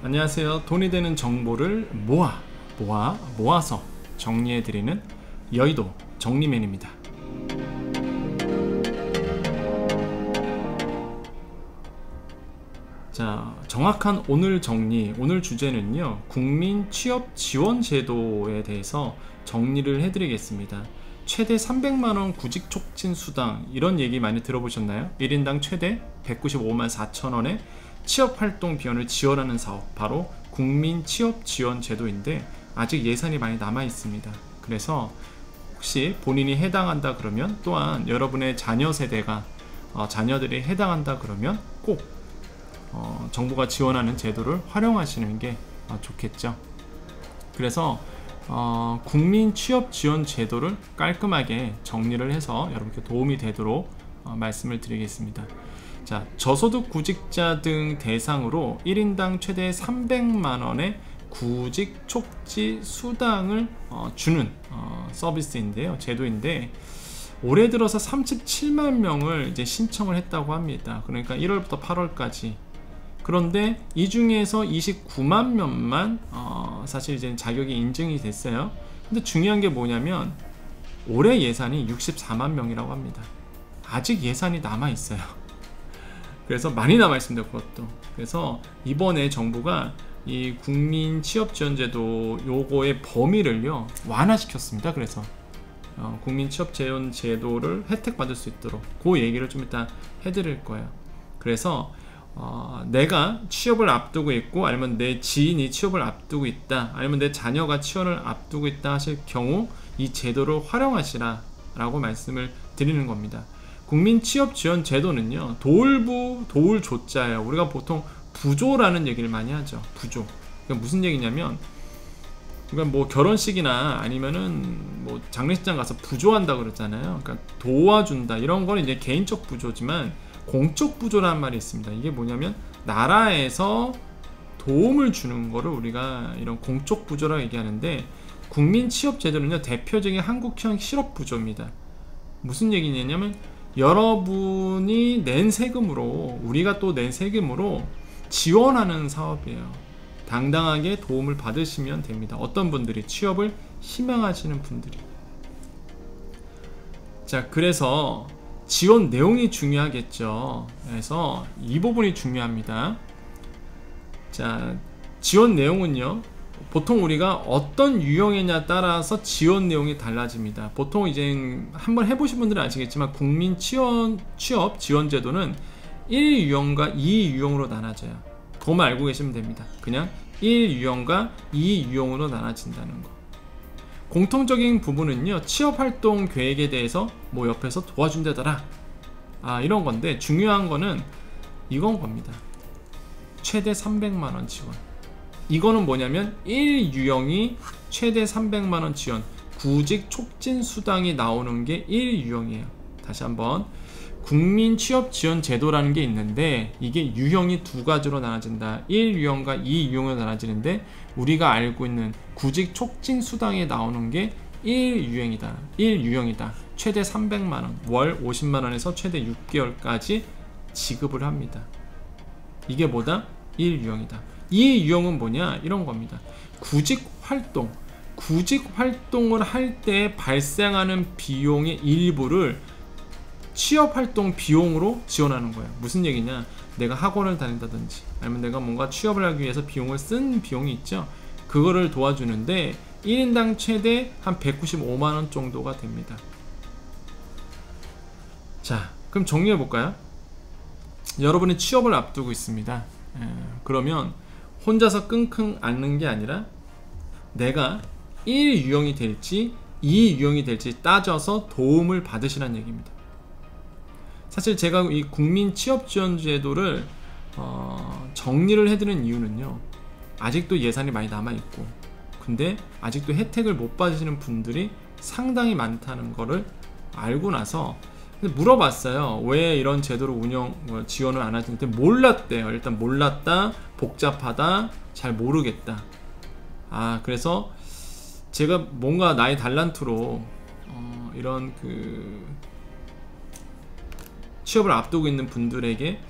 안녕하세요. 돈이 되는 정보를 모아서 정리해드리는 여의도 정리맨입니다. 자, 정확한 오늘 주제는요, 국민 취업 지원 제도에 대해서 정리를 해드리겠습니다. 최대 300만원 구직 촉진 수당, 이런 얘기 많이 들어보셨나요? 1인당 최대 195만 4천원의 취업활동 비용을 지원하는 사업, 바로 국민 취업 지원 제도인데 아직 예산이 많이 남아 있습니다. 그래서 혹시 본인이 해당한다 그러면, 또한 여러분의 자녀 세대가 자녀들이 해당한다 그러면 꼭 정부가 지원하는 제도를 활용하시는 게 좋겠죠. 그래서 국민 취업 지원 제도를 깔끔하게 정리를 해서 여러분께 도움이 되도록 말씀을 드리겠습니다. 자, 저소득 구직자 등 대상으로 1인당 최대 300만원의 구직 촉진 수당을 주는 서비스인데요, 제도인데, 올해 들어서 37만 명을 이제 신청을 했다고 합니다. 그러니까 1월부터 8월까지. 그런데 이 중에서 29만 명만 사실 이제 자격이 인증이 됐어요. 근데 중요한 게 뭐냐면 올해 예산이 64만 명이라고 합니다. 아직 예산이 남아 있어요. 그래서 많이 남아 있습니다, 그것도. 그래서 이번에 정부가 이 국민 취업 지원 제도 요거의 범위를요 완화시켰습니다. 그래서 국민 취업 지원 제도를 혜택 받을 수 있도록 그 얘기를 좀 이따 해드릴 거예요. 그래서 내가 취업을 앞두고 있고, 아니면 내 지인이 취업을 앞두고 있다, 아니면 내 자녀가 취업을 앞두고 있다 하실 경우 이 제도를 활용하시라 라고 말씀을 드리는 겁니다. 국민 취업 지원 제도는요, 도울조자예요. 우리가 보통 부조라는 얘기를 많이 하죠. 부조. 그러니까 무슨 얘기냐면, 그러니까 뭐 결혼식이나 아니면은 뭐 장례식장 가서 부조한다 그러잖아요. 그러니까 도와준다, 이런 거는 이제 개인적 부조지만 공적 부조라는 말이 있습니다. 이게 뭐냐면 나라에서 도움을 주는 거를 우리가 이런 공적 부조라고 얘기하는데, 국민 취업 제도는요 대표적인 한국형 실업 부조입니다. 무슨 얘기냐면 여러분이 낸 세금으로, 우리가 또 낸 세금으로 지원하는 사업이에요. 당당하게 도움을 받으시면 됩니다. 어떤 분들이? 취업을 희망하시는 분들이. 자, 그래서 지원 내용이 중요하겠죠. 그래서 이 부분이 중요합니다. 자, 지원 내용은요, 보통 우리가 어떤 유형이냐에 따라서 지원 내용이 달라집니다. 보통 이제 한번 해보신 분들은 아시겠지만 국민 취업 지원 제도는 1유형과 2유형으로 나눠져요. 그것만 알고 계시면 됩니다. 그냥 1유형과 2유형으로 나눠진다는 거. 공통적인 부분은요, 취업활동 계획에 대해서 뭐 옆에서 도와준다더라, 이런 건데, 중요한 거는 이건 겁니다. 최대 300만원 지원. 이거는 뭐냐면 1유형이 최대 300만원 지원, 구직 촉진 수당이 나오는 게 1유형이에요. 다시 한번, 국민 취업 지원 제도라는 게 있는데 이게 유형이 두 가지로 나눠진다. 1유형과 2유형으로 나눠지는데, 우리가 알고 있는 구직 촉진 수당이 나오는 게 1유형이다. 최대 300만원, 월 50만원에서 최대 6개월까지 지급을 합니다. 이게 뭐다? 1유형이다. 2유형은 뭐냐? 이런 겁니다. 구직 활동을 할 때 발생하는 비용의 일부를 취업활동 비용으로 지원하는 거예요. 무슨 얘기냐? 내가 학원을 다닌다든지, 아니면 내가 뭔가 취업을 하기 위해서 비용을 쓴 비용이 있죠. 그거를 도와주는데 1인당 최대 한 195만원 정도가 됩니다. 자, 그럼 정리해 볼까요? 여러분이 취업을 앞두고 있습니다. 그러면 혼자서 끙끙 앓는 게 아니라 내가 1유형이 될지 2유형이 될지 따져서 도움을 받으시라는 얘기입니다. 사실 제가 이 국민 취업 지원 제도를 정리를 해드리는 이유는요, 아직도 예산이 많이 남아있고, 근데 아직도 혜택을 못 받으시는 분들이 상당히 많다는 거를 알고 나서 물어봤어요. 왜 이런 제도를 지원을 안 하시는데? 몰랐대요. 일단 몰랐다, 복잡하다, 잘 모르겠다. 그래서 제가 뭔가 나의 달란트로 이런 취업을 앞두고 있는 분들에게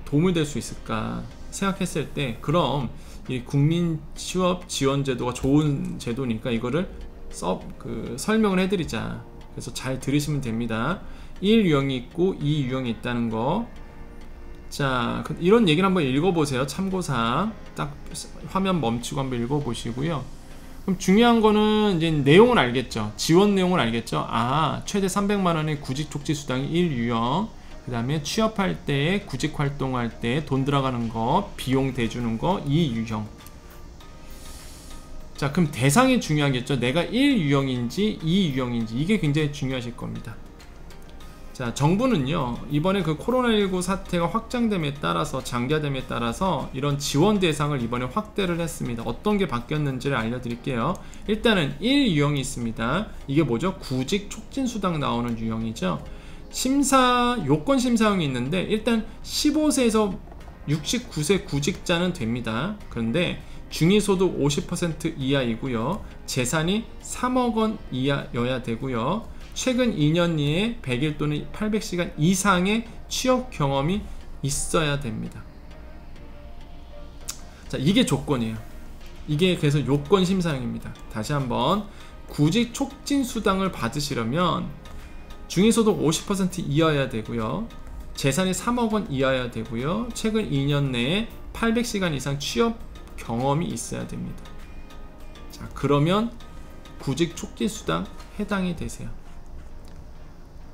도움이 될 수 있을까 생각했을 때, 그럼 이 국민 취업 지원 제도가 좋은 제도니까 이거를 설명을 해드리자. 그래서 잘 들으시면 됩니다. 1 유형이 있고 2 유형이 있다는 거. 자, 이런 얘기를 한번 읽어보세요. 참고사항. 딱 화면 멈추고 한번 읽어보시고요. 그럼 중요한 거는 이제 내용을 알겠죠. 지원 내용을 알겠죠. 아, 최대 300만원의 구직 촉진 수당이 1 유형. 그 다음에 취업할 때, 구직 활동할 때 돈 들어가는 거, 비용 대주는 거 2 유형. 자, 그럼 대상이 중요하겠죠. 내가 1 유형인지 2 유형인지 이게 굉장히 중요하실 겁니다. 자, 정부는요 이번에 그 코로나19 사태가 확장됨에 따라서, 장기화됨에 따라서 이런 지원 대상을 이번에 확대를 했습니다. 어떤 게 바뀌었는지를 알려드릴게요. 일단은 1 유형이 있습니다. 이게 뭐죠? 구직 촉진 수당 나오는 유형이죠. 요건 심사형이 있는데 일단 15세에서 69세 구직자는 됩니다. 그런데 중위소득 50% 이하이고요. 재산이 3억 원 이하여야 되고요. 최근 2년 내에 100일 또는 800시간 이상의 취업 경험이 있어야 됩니다. 자, 이게 조건이에요. 이게 그래서 요건 심사형입니다. 다시 한번, 구직 촉진 수당을 받으시려면 중위소득 50% 이하여야 되고요. 재산이 3억 원 이하여야 되고요. 최근 2년 내에 800시간 이상 취업 경험이 있어야 됩니다. 자, 그러면 구직 촉진 수당 해당이 되세요.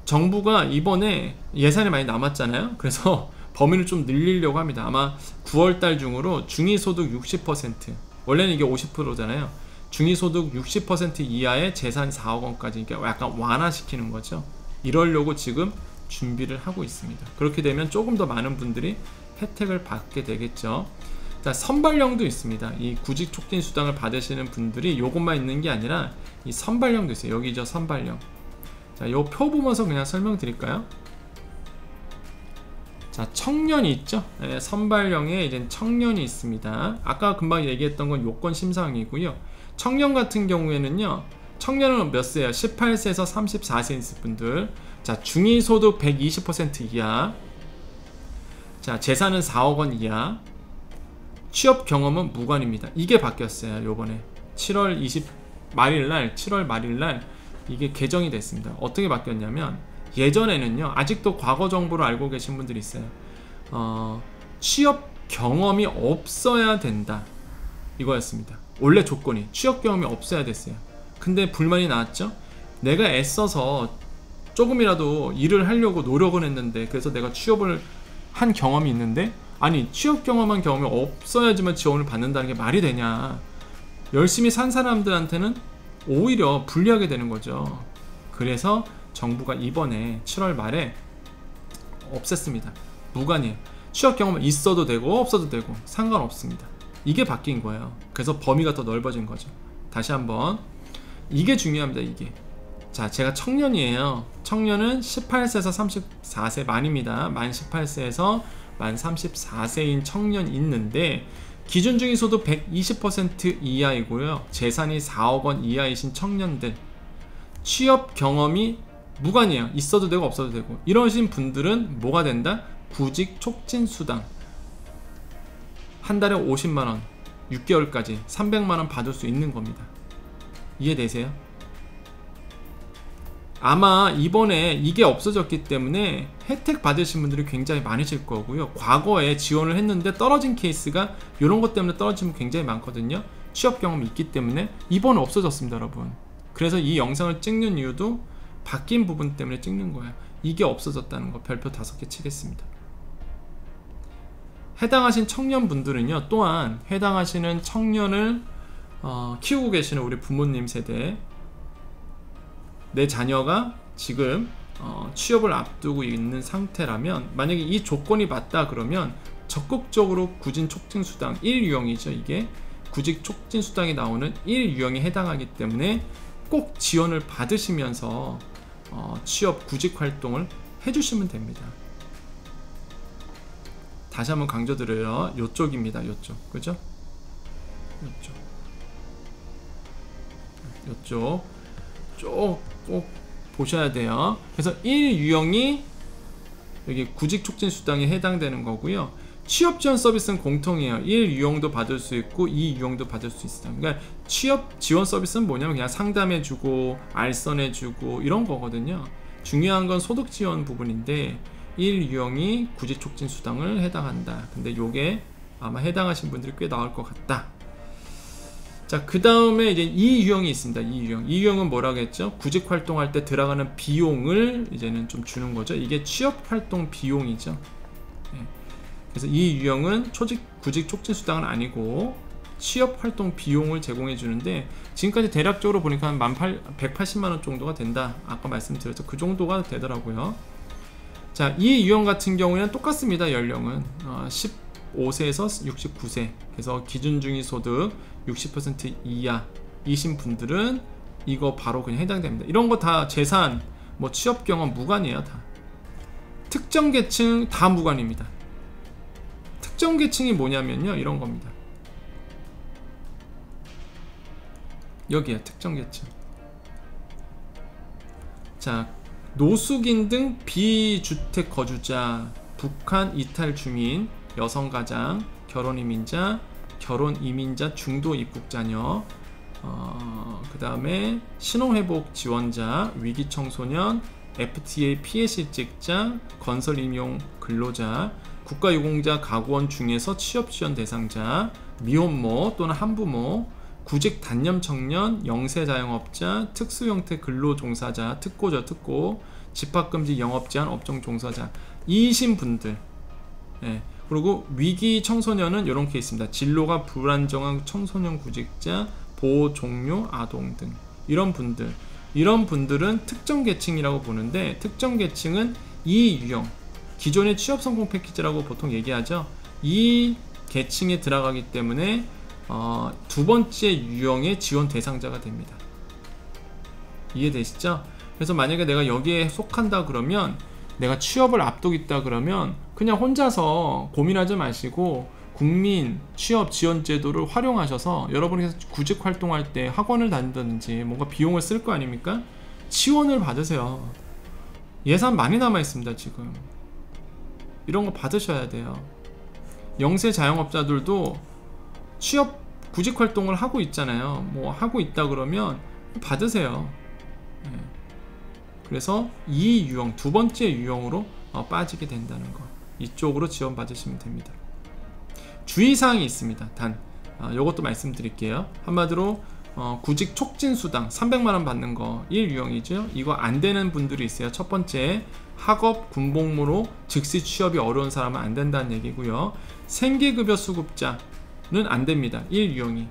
정부가 이번에 예산이 많이 남았잖아요. 그래서 범위를 좀 늘리려고 합니다. 아마 9월달 중으로 중위소득 60%, 원래는 이게 50%잖아요. 중위소득 60% 이하의 재산 4억 원까지 약간 완화시키는 거죠. 이러려고 지금 준비를 하고 있습니다. 그렇게 되면 조금 더 많은 분들이 혜택을 받게 되겠죠. 자, 선발령도 있습니다. 이 구직 촉진 수당을 받으시는 분들이 요것만 있는 게 아니라 이 선발령도 있어요. 여기 저 선발령. 자, 요 표 보면서 그냥 설명드릴까요? 자, 청년이 있죠. 네, 선발령에 이제 청년이 있습니다. 아까 금방 얘기했던 건 요건 심사항이고요. 청년 같은 경우에는요, 청년은 몇 세예요? 18세에서 34세 있을 분들. 자, 중위소득 120% 이하. 자, 재산은 4억 원 이하. 취업 경험은 무관입니다. 이게 바뀌었어요. 요번에 7월 말일날 이게 개정이 됐습니다. 어떻게 바뀌었냐면, 예전에는요, 아직도 과거 정보를 알고 계신 분들이 있어요. 취업 경험이 없어야 된다, 이거였습니다. 원래 조건이 취업 경험이 없어야 됐어요. 근데 불만이 나왔죠. 내가 애써서 조금이라도 일을 하려고 노력은 했는데, 그래서 내가 취업을 한 경험이 있는데, 아니, 취업 경험한 경험이 없어야지만 지원을 받는다는 게 말이 되냐. 열심히 산 사람들한테는 오히려 불리하게 되는 거죠. 그래서 정부가 이번에 7월 말에 없앴습니다. 무관이에요. 취업 경험은 있어도 되고 없어도 되고 상관없습니다. 이게 바뀐 거예요. 그래서 범위가 더 넓어진 거죠. 다시 한번, 이게 중요합니다. 이게. 자, 제가 청년이에요. 청년은 18세에서 34세 만입니다. 만 18세에서 만 34세인 청년이 있는데, 기준 중위소득 120% 이하이고요. 재산이 4억 원 이하이신 청년들, 취업 경험이 무관이에요. 있어도 되고 없어도 되고. 이러신 분들은 뭐가 된다? 구직 촉진 수당. 한 달에 50만원, 6개월까지 300만원 받을 수 있는 겁니다. 이해되세요? 아마 이번에 이게 없어졌기 때문에 혜택 받으신 분들이 굉장히 많으실 거고요. 과거에 지원을 했는데 떨어진 케이스가 이런 것 때문에 떨어진 분 굉장히 많거든요. 취업 경험이 있기 때문에 이번에 없어졌습니다, 여러분. 그래서 이 영상을 찍는 이유도 바뀐 부분 때문에 찍는 거예요. 이게 없어졌다는 거 별표 5개 치겠습니다. 해당하신 청년분들은요, 또한 해당하시는 청년을 키우고 계시는 우리 부모님 세대, 내 자녀가 지금 취업을 앞두고 있는 상태라면, 만약에 이 조건이 맞다 그러면 적극적으로 구직 촉진 수당 1유형이죠. 이게 구직 촉진 수당이 나오는 1유형에 해당하기 때문에 꼭 지원을 받으시면서 취업 구직 활동을 해주시면 됩니다. 다시 한번 강조드려요. 요쪽입니다. 요쪽, 그죠? 요쪽 꼭 보셔야 돼요. 그래서 1유형이 여기 구직 촉진 수당에 해당되는 거고요. 취업 지원 서비스는 공통이에요. 1 유형도 받을 수 있고 2 유형도 받을 수 있어요. 그러니까 취업 지원 서비스는 뭐냐면 그냥 상담해주고 알선해주고 이런 거거든요. 중요한 건 소득 지원 부분인데 1 유형이 구직 촉진 수당을 해당한다. 근데 요게 아마 해당하신 분들이 꽤 나올 것 같다. 자, 그 다음에 이제 2 유형이 있습니다. 2 유형. 2 유형은 뭐라고 했죠? 구직 활동할 때 들어가는 비용을 이제는 좀 주는 거죠. 이게 취업 활동 비용이죠. 네. 그래서 이 유형은 구직 촉진 수당은 아니고 취업 활동 비용을 제공해 주는데, 지금까지 대략적으로 보니까 한 180만원 정도가 된다. 아까 말씀드렸죠. 그 정도가 되더라고요. 자, 이 유형 같은 경우에는 똑같습니다. 연령은 15세에서 69세. 그래서 기준중위소득 60% 이하이신 분들은 이거 바로 그냥 해당됩니다. 이런 거 다 재산, 뭐 취업 경험 무관이에요. 다 특정 계층 다 무관입니다. 특정 계층이 뭐냐면요, 이런 겁니다. 여기에 특정 계층. 자, 노숙인 등 비주택 거주자, 북한 이탈 주민, 여성 가장, 결혼 이민자, 결혼 이민자 중도 입국 자녀, 그 다음에 신혼회복 지원자, 위기 청소년, FTA 피해 실직자, 건설 임용 근로자, 국가유공자 가구원 중에서 취업 지원 대상자, 미혼모 또는 한부모, 구직 단념 청년, 영세 자영업자, 특수 형태 근로 종사자, 특고죠, 특고, 집합금지 영업 제한 업종 종사자 이신 분들. 예. 그리고 위기 청소년은 이런 케이스입니다. 진로가 불안정한 청소년 구직자, 보호 종료 아동 등 이런 분들은 특정 계층이라고 보는데, 특정 계층은 이 유형, 기존의 취업 성공 패키지라고 보통 얘기하죠. 이 계층에 들어가기 때문에 두 번째 유형의 지원 대상자가 됩니다. 이해되시죠? 그래서 만약에 내가 여기에 속한다 그러면, 내가 취업을 앞두고 있다 그러면 그냥 혼자서 고민하지 마시고 국민 취업 지원 제도를 활용하셔서, 여러분이 구직 활동할 때 학원을 다닌다든지 뭔가 비용을 쓸 거 아닙니까? 지원을 받으세요. 예산 많이 남아 있습니다. 지금 이런 거 받으셔야 돼요. 영세 자영업자들도 취업 구직 활동을 하고 있잖아요. 뭐 하고 있다 그러면 받으세요. 네. 그래서 이 유형, 두 번째 유형으로 빠지게 된다는 거, 이쪽으로 지원 받으시면 됩니다. 주의사항이 있습니다. 단 요것도 말씀드릴게요. 한마디로 구직 촉진 수당 300만원 받는 거 1유형이죠. 이거 안 되는 분들이 있어요. 첫 번째, 학업 군복무로 즉시 취업이 어려운 사람은 안 된다는 얘기고요. 생계급여 수급자는 안 됩니다. 1유형이.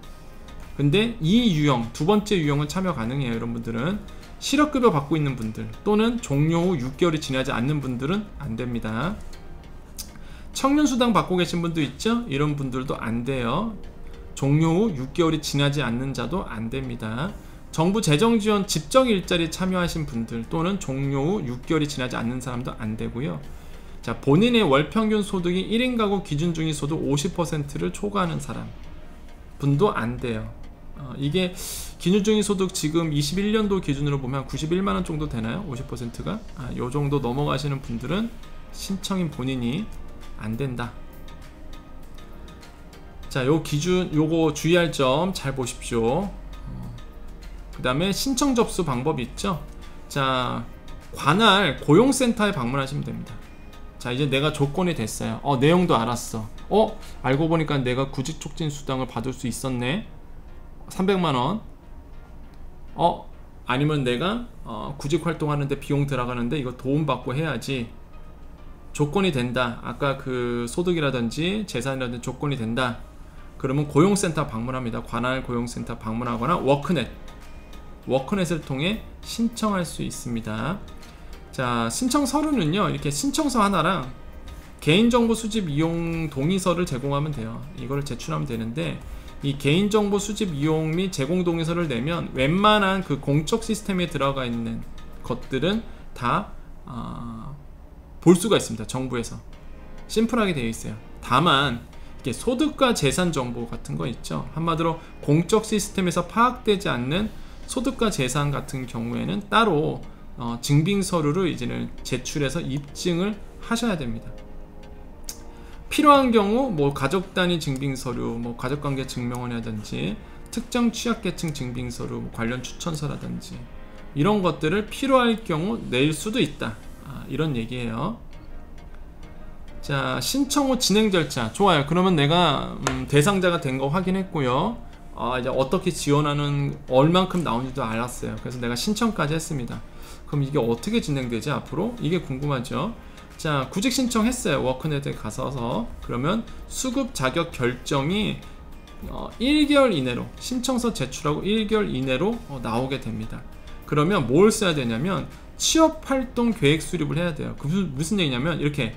근데 2유형, 두 번째 유형은 참여 가능해요. 이런 분들은 실업급여 받고 있는 분들 또는 종료 후 6개월이 지나지 않는 분들은 안 됩니다. 청년수당 받고 계신 분도 있죠? 이런 분들도 안 돼요. 종료 후 6개월이 지나지 않는 자도 안 됩니다. 정부 재정지원 집정 일자리 참여하신 분들 또는 종료 후 6개월이 지나지 않는 사람도 안 되고요. 자, 본인의 월평균 소득이 1인 가구 기준중위 소득 50%를 초과하는 사람 분도 안 돼요. 이게 기준중위 소득 지금 21년도 기준으로 보면 91만원 정도 되나요? 50%가? 요 정도 넘어가시는 분들은 신청인 본인이 안 된다. 자, 요 기준, 요거 주의할 점 잘 보십시오. 그 다음에 신청 접수 방법이 있죠. 자, 관할 고용센터에 방문하시면 됩니다. 자, 이제 내가 조건이 됐어요. 내용도 알았어. 알고 보니까 내가 구직 촉진 수당을 받을 수 있었네. 300만원. 아니면 내가 구직 활동하는데 비용 들어가는데 이거 도움받고 해야지. 조건이 된다. 아까 그 소득이라든지 재산이라든지 조건이 된다. 그러면 고용센터 방문합니다. 관할 고용센터 방문하거나 워크넷을 통해 신청할 수 있습니다. 자, 신청 서류는요, 이렇게 신청서 하나랑 개인정보 수집 이용 동의서를 제공하면 돼요. 이거를 제출하면 되는데, 이 개인정보 수집 이용 및 제공 동의서를 내면 웬만한 그 공적 시스템에 들어가 있는 것들은 다 볼 수가 있습니다. 정부에서 심플하게 되어 있어요. 다만 이게 소득과 재산 정보 같은 거 있죠. 한마디로 공적 시스템에서 파악되지 않는 소득과 재산 같은 경우에는 따로 증빙 서류를 이제는 제출해서 입증을 하셔야 됩니다. 필요한 경우 뭐 가족 단위 증빙서류, 뭐 가족관계 증명원이라든지 특정 취약계층 증빙서류, 뭐 관련 추천서라든지 이런 것들을 필요할 경우 낼 수도 있다. 이런 얘기예요. 자, 신청 후 진행 절차. 좋아요. 그러면 내가 대상자가 된 거 확인했고요. 이제 어떻게 지원하는 얼만큼 나오는지도 알았어요. 그래서 내가 신청까지 했습니다. 그럼 이게 어떻게 진행되지 앞으로? 이게 궁금하죠. 자, 구직 신청했어요. 워크넷에 가서. 그러면 수급 자격 결정이 1개월 이내로, 신청서 제출하고 1개월 이내로 나오게 됩니다. 그러면 뭘 써야 되냐면 취업활동 계획 수립을 해야 돼요. 무슨 얘기냐면 이렇게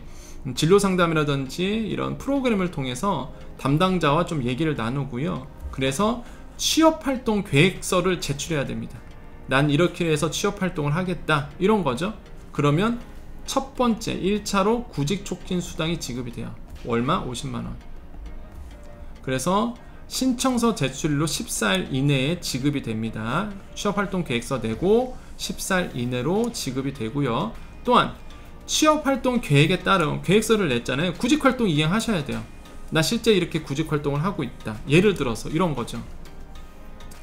진로 상담이라든지 이런 프로그램을 통해서 담당자와 좀 얘기를 나누고요. 그래서 취업활동 계획서를 제출해야 됩니다. 난 이렇게 해서 취업활동을 하겠다, 이런 거죠. 그러면 첫 번째 1차로 구직 촉진 수당이 지급이 돼요. 얼마? 50만원. 그래서 신청서 제출일로 14일 이내에 지급이 됩니다. 취업활동 계획서 내고 14일 이내로 지급이 되고요. 또한 취업활동 계획에 따른 계획서를 냈잖아요. 구직활동 이행하셔야 돼요. 나 실제 이렇게 구직활동을 하고 있다. 예를 들어서 이런 거죠.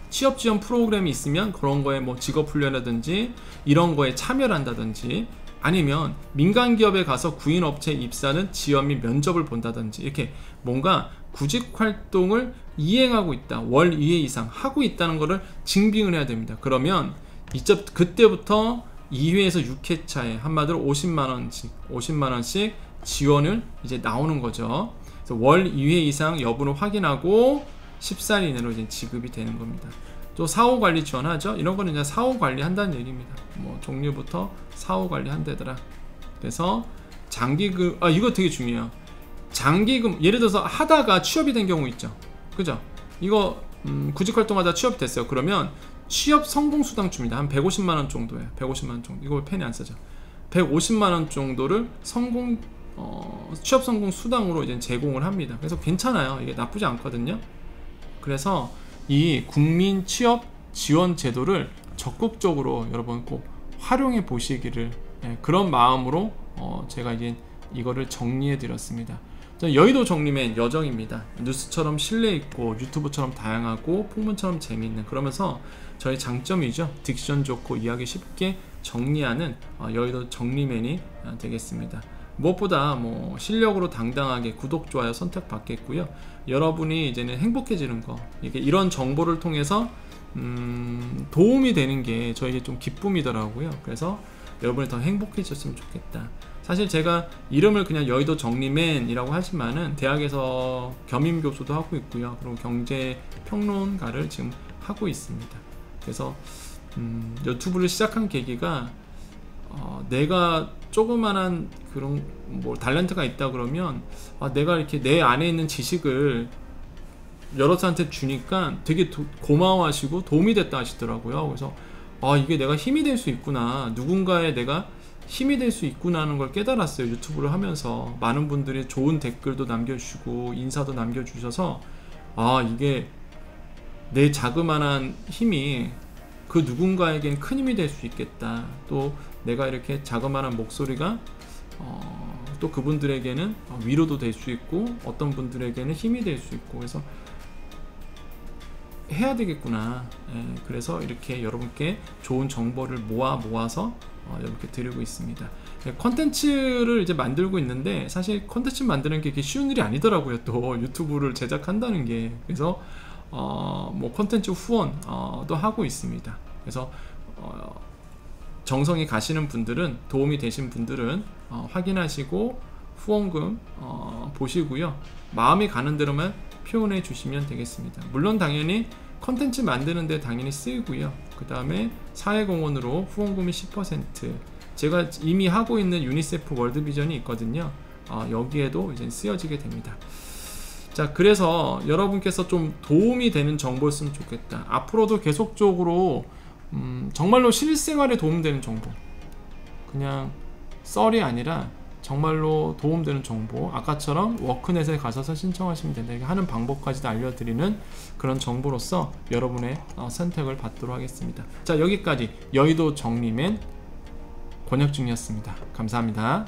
취업지원 프로그램이 있으면 그런 거에 뭐 직업훈련이라든지 이런 거에 참여를 한다든지, 아니면 민간기업에 가서 구인업체 입사는 지원 및 면접을 본다든지, 이렇게 뭔가 구직활동을 이행하고 있다, 월 2회 이상 하고 있다는 것을 증빙을 해야 됩니다. 그러면 그때부터 2회에서 6회차에 한마디로 50만원씩 지원을 이제 나오는 거죠. 그래서 월 2회 이상 여부를 확인하고 14일 이내로 이제 지급이 되는 겁니다. 또 사후관리 지원하죠. 이런 거는 이제 사후관리 한다는 얘기입니다. 뭐 종류부터 사후관리 한다더라. 그래서 장기금, 이거 되게 중요해요. 장기금, 예를 들어서 하다가 취업이 된 경우 있죠. 그죠? 이거 구직활동하다 취업됐어요. 그러면 취업 성공수당 줍니다. 한 150만원 정도예요. 150만원 정도. 이거 펜이 안 쓰죠. 150만원 정도를 취업 성공 수당으로 이제 제공을 합니다. 그래서 괜찮아요. 이게 나쁘지 않거든요. 그래서 이 국민 취업 지원 제도를 적극적으로 여러분 꼭 활용해 보시기를, 그런 마음으로 제가 이제 이거를 정리해 드렸습니다. 여의도 정리맨 여정입니다. 뉴스처럼 신뢰 있고 유튜브처럼 다양하고 풍문처럼 재미있는, 그러면서 저희 장점이죠. 딕션 좋고 이야기 쉽게 정리하는 여의도 정리맨이 되겠습니다. 무엇보다 뭐 실력으로 당당하게 구독, 좋아요 선택받겠고요. 여러분이 이제는 행복해지는 거, 이런 정보를 통해서 도움이 되는 게 저에게 좀 기쁨이더라고요. 그래서 여러분이 더 행복해졌으면 좋겠다. 사실 제가 이름을 그냥 여의도 정리맨이라고 하지만은 대학에서 겸임교수도 하고 있고요. 그리고 경제평론가를 지금 하고 있습니다. 그래서 유튜브를 시작한 계기가 내가 조그만한 그런 뭐 달란트가 있다 그러면 내가 이렇게 내 안에 있는 지식을 여러 사람한테 주니까 되게 고마워하시고 도움이 됐다 하시더라고요. 그래서 이게 내가 힘이 될 수 있구나, 누군가의 내가 힘이 될 수 있구나 하는 걸 깨달았어요. 유튜브를 하면서 많은 분들이 좋은 댓글도 남겨주시고 인사도 남겨주셔서 이게 내 자그마한 힘이 그 누군가에겐 큰 힘이 될 수 있겠다. 또 내가 이렇게 자그마한 목소리가 또 그분들에게는 위로도 될 수 있고 어떤 분들에게는 힘이 될 수 있고, 그래서 해야 되겠구나. 그래서 이렇게 여러분께 좋은 정보를 모아서 이렇게 드리고 있습니다. 컨텐츠를 이제 만들고 있는데 사실 컨텐츠 만드는 게 쉬운 일이 아니더라고요. 또 유튜브를 제작한다는 게. 그래서 뭐 컨텐츠 후원도 하고 있습니다. 그래서 정성이 가시는 분들은, 도움이 되신 분들은 확인하시고 후원금 보시고요. 마음이 가는 대로만 표현해 주시면 되겠습니다. 물론 당연히 컨텐츠 만드는데 당연히 쓰이고요. 그 다음에 사회공헌으로 후원금이 10%, 제가 이미 하고 있는 유니세프 월드비전이 있거든요. 여기에도 이제 쓰여지게 됩니다. 자, 그래서 여러분께서 좀 도움이 되는 정보였으면 좋겠다. 앞으로도 계속적으로 정말로 실생활에 도움되는 정보, 그냥 썰이 아니라 정말로 도움되는 정보, 아까처럼 워크넷에 가셔서 신청하시면 된다, 이렇게 하는 방법까지도 알려드리는 그런 정보로서 여러분의 선택을 받도록 하겠습니다. 자, 여기까지 여의도 정리맨 권혁중이었습니다. 감사합니다.